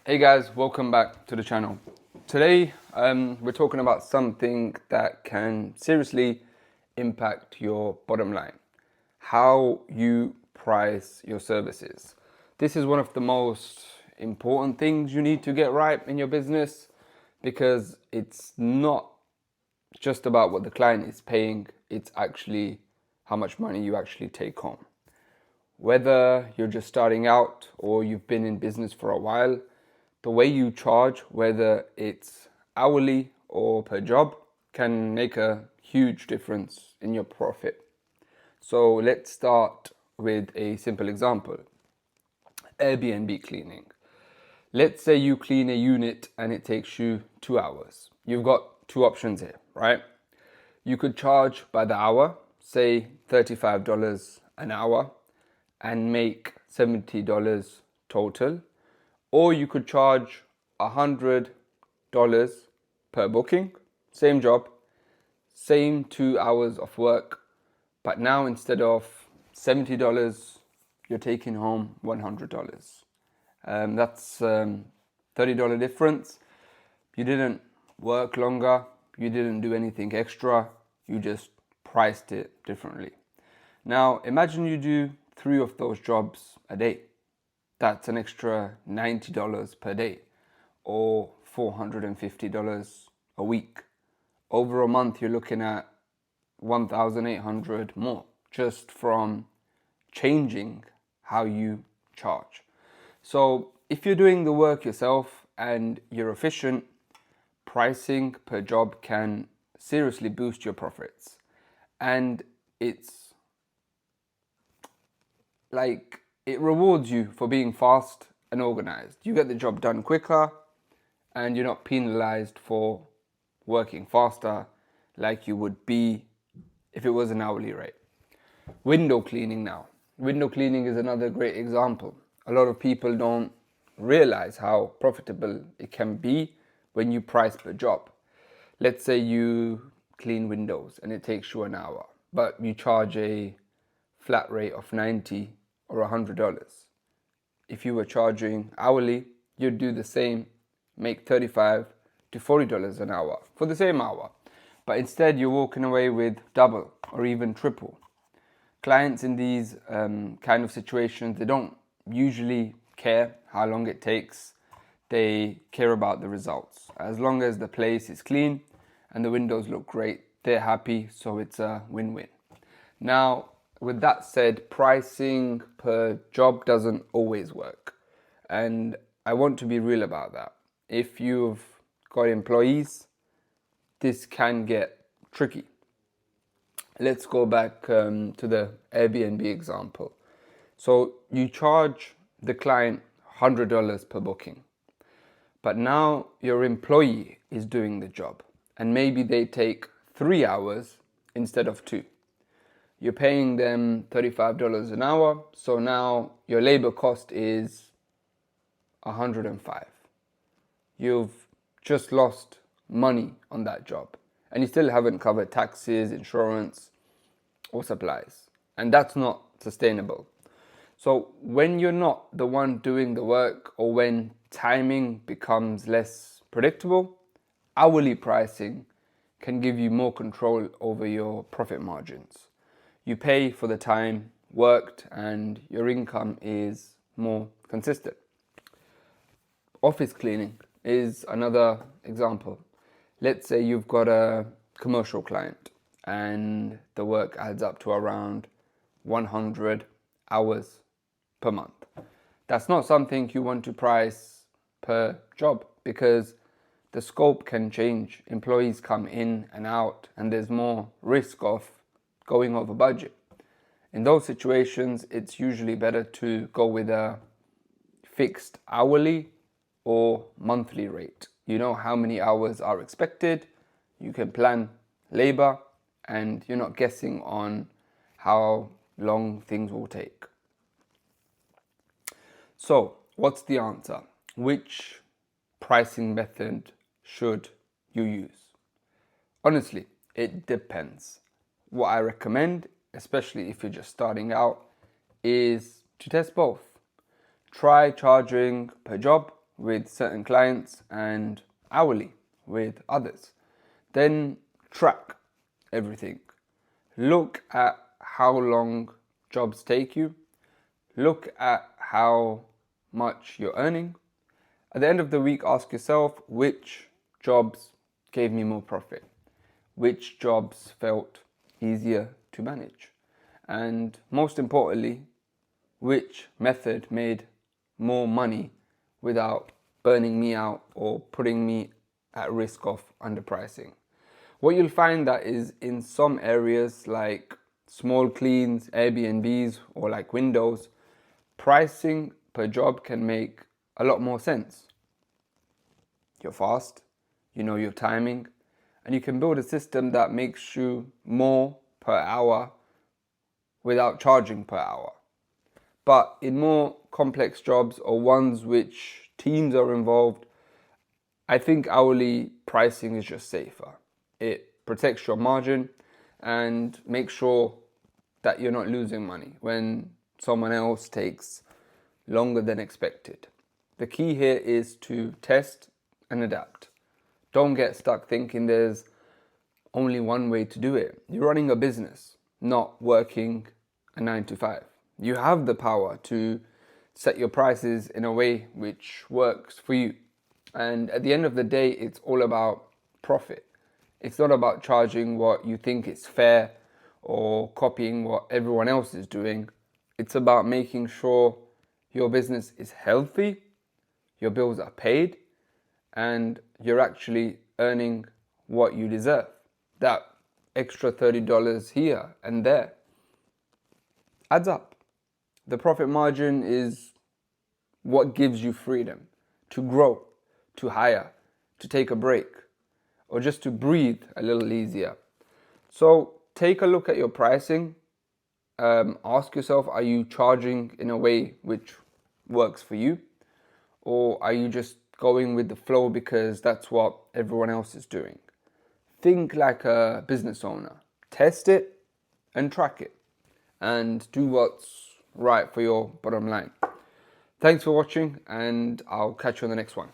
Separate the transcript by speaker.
Speaker 1: Hey guys, welcome back to the channel. Today we're talking about something that can seriously impact your bottom line. How you price your services. This is one of the most important things you need to get right in your business because it's not just about what the client is paying, it's actually how much money you actually take home. Whether you're just starting out or you've been in business for a while, the way you charge, whether it's hourly or per job, can make a huge difference in your profit. So let's start with a simple example. Airbnb cleaning. Let's say you clean a unit and it takes you 2 hours. You've got two options here, right? You could charge by the hour, say $35 an hour, and make $70 total. Or you could charge $100 per booking, same job, same 2 hours of work, but now instead of $70, you're taking home $100. That's $30 difference. You didn't work longer, you didn't do anything extra, you just priced it differently. Now imagine you do 3 of those jobs a day. That's an extra $90 per day or $450 a week. Over a month, you're looking at 1,800 more just from changing how you charge. So if you're doing the work yourself and you're efficient, pricing per job can seriously boost your profits. And it's like it rewards you for being fast and organized. You get the job done quicker and you're not penalized for working faster like you would be if it was an hourly rate. Window cleaning now. Window cleaning is another great example. A lot of people don't realize how profitable it can be when you price per job. Let's say you clean windows and it takes you an hour, but you charge a flat rate of $90 or $100. If you were charging hourly, you'd do the same, make $35 to $40 an hour for the same hour. But instead, you're walking away with double or even triple. Clients in these kind of situations, they don't usually care how long it takes. They care about the results. As long as the place is clean and the windows look great, they're happy, so it's a win-win. Now, with that said, pricing per job doesn't always work. And I want to be real about that. If you've got employees, this can get tricky. Let's go back to the Airbnb example. So you charge the client $100 per booking. But now your employee is doing the job. And maybe they take 3 hours instead of 2. You're paying them $35 an hour, so now your labor cost is $105. You've just lost money on that job, and you still haven't covered taxes, insurance, or supplies, and that's not sustainable. So when you're not the one doing the work, or when timing becomes less predictable, hourly pricing can give you more control over your profit margins. You pay for the time worked and your income is more consistent. Office cleaning is another example. Let's say you've got a commercial client and the work adds up to around 100 hours per month. That's not something you want to price per job because the scope can change. Employees come in and out and there's more risk of going over budget. In those situations, it's usually better to go with a fixed hourly or monthly rate. You know how many hours are expected, you can plan labor, and you're not guessing on how long things will take. So, what's the answer? Which pricing method should you use? Honestly, it depends. What I recommend, especially if you're just starting out, is to test both. Try charging per job with certain clients and hourly with others. Then track everything. Look at how long jobs take you. Look at how much you're earning. At the end of the week, ask yourself which jobs gave me more profit, which jobs felt easier to manage, and most importantly, which method made more money without burning me out or putting me at risk of underpricing. What you'll find that is in some areas like small cleans, Airbnbs, or like windows, pricing per job can make a lot more sense. You're fast, you know your timing, and you can build a system that makes you more per hour without charging per hour. But in more complex jobs or ones which teams are involved, I think hourly pricing is just safer. It protects your margin and makes sure that you're not losing money when someone else takes longer than expected. The key here is to test and adapt. Don't get stuck thinking there's only one way to do it. You're running a business, not working a 9 to 5. You have the power to set your prices in a way which works for you. And at the end of the day, it's all about profit. It's not about charging what you think is fair or copying what everyone else is doing. It's about making sure your business is healthy, your bills are paid, and you're actually earning what you deserve. That extra $30 here and there adds up. The profit margin is what gives you freedom to grow, to hire, to take a break, or just to breathe a little easier. So take a look at your pricing. Ask yourself, are you charging in a way which works for you? Or are you just going with the flow because that's what everyone else is doing? Think like a business owner. Test it and track it. And do what's right for your bottom line. Thanks for watching, and I'll catch you on the next one.